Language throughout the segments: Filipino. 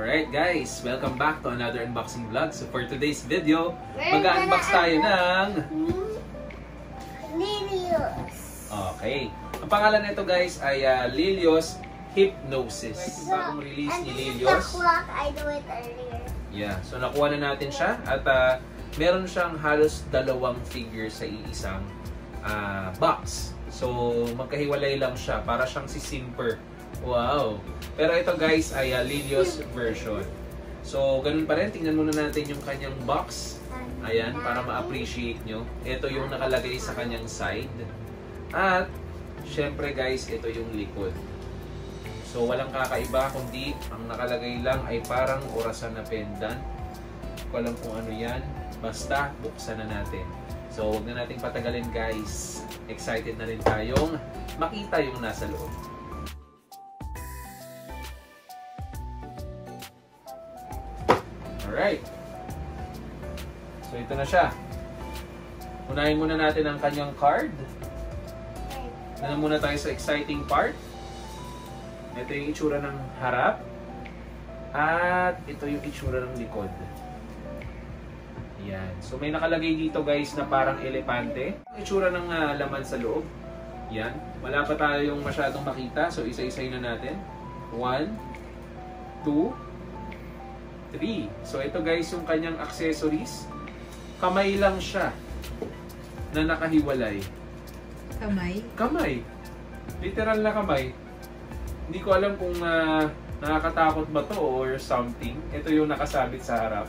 Alright guys, welcome back to another unboxing vlog. So for today's video, mag-unbox tayo ng Lilios. Okay. Ang pangalan nito guys ay Lilios Hypnosis. Bagong release ni Lilios. I do it earlier. Yeah, so nakuha na natin siya at meron siyang halos 2 figure sa iisang box. So magkahiwalay lang siya, para siyang si Simper. Wow! Pero ito guys ay Lilios version. So ganun pa rin, tingnan muna natin yung kanyang box. Ayan, para ma-appreciate nyo. Ito yung nakalagay sa kanyang side. At syempre guys, ito yung likod. So walang kakaiba, kundi ang nakalagay lang ay parang orasan na pendant. Hindi ko alam kung ano yan. Basta, buksan na natin. So huwag na nating patagalin guys. Excited na rin tayong makita yung nasa loob. Alright. So ito na siya. Unahin muna natin ang kanyang card. Doon muna tayo sa exciting part. Ito yung itsura ng harap. At ito yung itsura ng likod. Yan. So may nakalagay dito guys na parang elepante. Itsura ng laman sa loob. Yan. Wala pa tayong masyadong makita. So isa-isay na natin. 1, 2, 3. So ito guys yung kanyang accessories. Kamay lang siya na nakahiwalay. Kamay? Kamay. Literal na kamay. Hindi ko alam kung nakakatakot ba to or something. Ito yung nakasabit sa harap.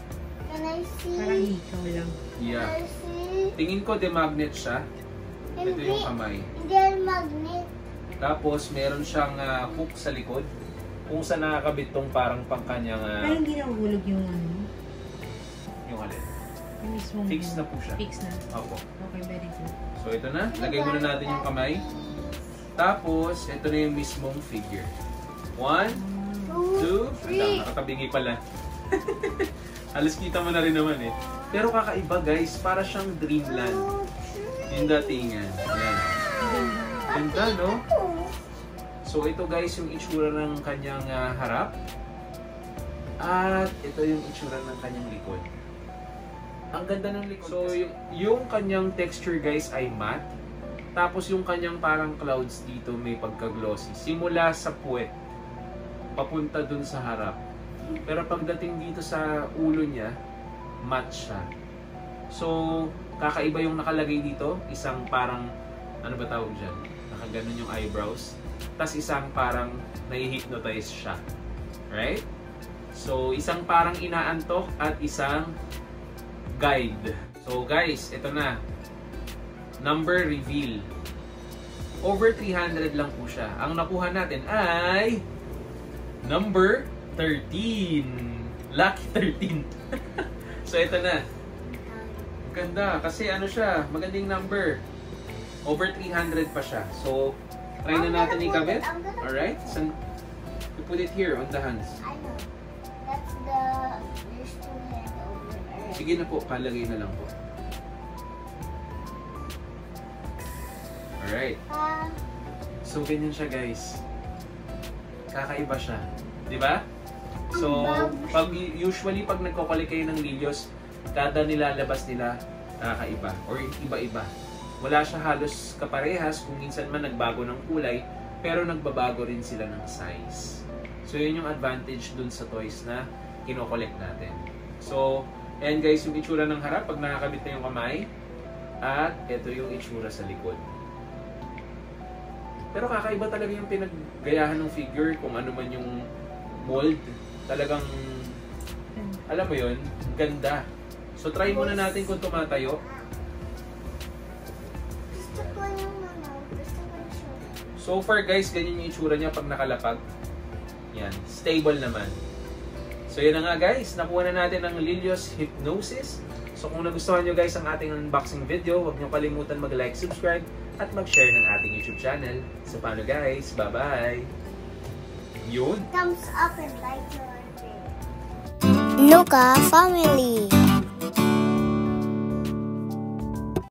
Can I see? Parang ikaw lang. Yeah. Can I see? Tingin ko de-magnet siya. Ito yung kamay. Hindi yan magnet. Tapos meron siyang hook sa likod. Kung saan nakakabit tong parang pangkanyang Pero hindi nahuhulog yung ano? yung alin. Yung mismong Fix na po siya. Fix na. Opo. Okay, very good. So ito na. Lagay muna natin yung kamay. Tapos ito na yung mismong figure. 1, 2, nakatabingi pala. Halos kita mo na rin naman eh. Pero kakaiba guys, para siyang dreamland. Yung datingan. Ayan. Ganda no? So ito guys yung itsura ng kanyang harap. At ito yung itsura ng kanyang likod. Ang ganda ng likod. So yung kanyang texture guys ay matte. Tapos yung kanyang parang clouds dito may pagka-glossy. Simula sa puwet, papunta dun sa harap. Pero pagdating dito sa ulo niya, matte siya. So kakaiba yung nakalagay dito. Isang parang, ano ba tawag dyan? Nakaganon yung eyebrows. Tas isang parang nai-hypnotize siya. Right? So, isang parang inaantok at isang guide. So, guys, ito na. Number reveal. Over 300 lang po siya. Ang nakuha natin ay number 13. Lucky 13. So, ito na. Ganda. Kasi ano siya, magandang number. Over 300 pa siya. So, try na natin ikabit. Alright? So, you put it here on the hands. I know. That's there's 2 hands over there. Sige na po, palagay na lang po. Alright. So, ganyan siya guys. Kakaiba siya. Diba? So, usually pag nagkukulik kayo ng Lilios, kada nilalabas nila, kakaiba. Or iba-iba. Wala siya halos kaparehas, kung minsan man nagbago ng kulay, pero nagbabago rin sila ng size. So yun yung advantage dun sa toys na kinokollect natin. So, ayan guys, yung itsura ng harap pag nakakabit na yung kamay, at ito yung itsura sa likod. Pero kakaiba talaga yung pinaggayahan ng figure, kung ano man yung mold. Talagang, alam mo yun, ganda. So try muna natin kung tumatayo. So far guys, ganyan yung itsura niya pag nakalapag. Yan, stable naman. So yan na nga guys, nakuha na natin ang Lilios Hypnosis. So kung nagustuhan nyo guys ang ating unboxing video, huwag nyo kalimutan mag-like, subscribe, at mag-share ng ating YouTube channel. So paano guys, bye-bye! Yun! Thumbs up and like your video. Luca Family.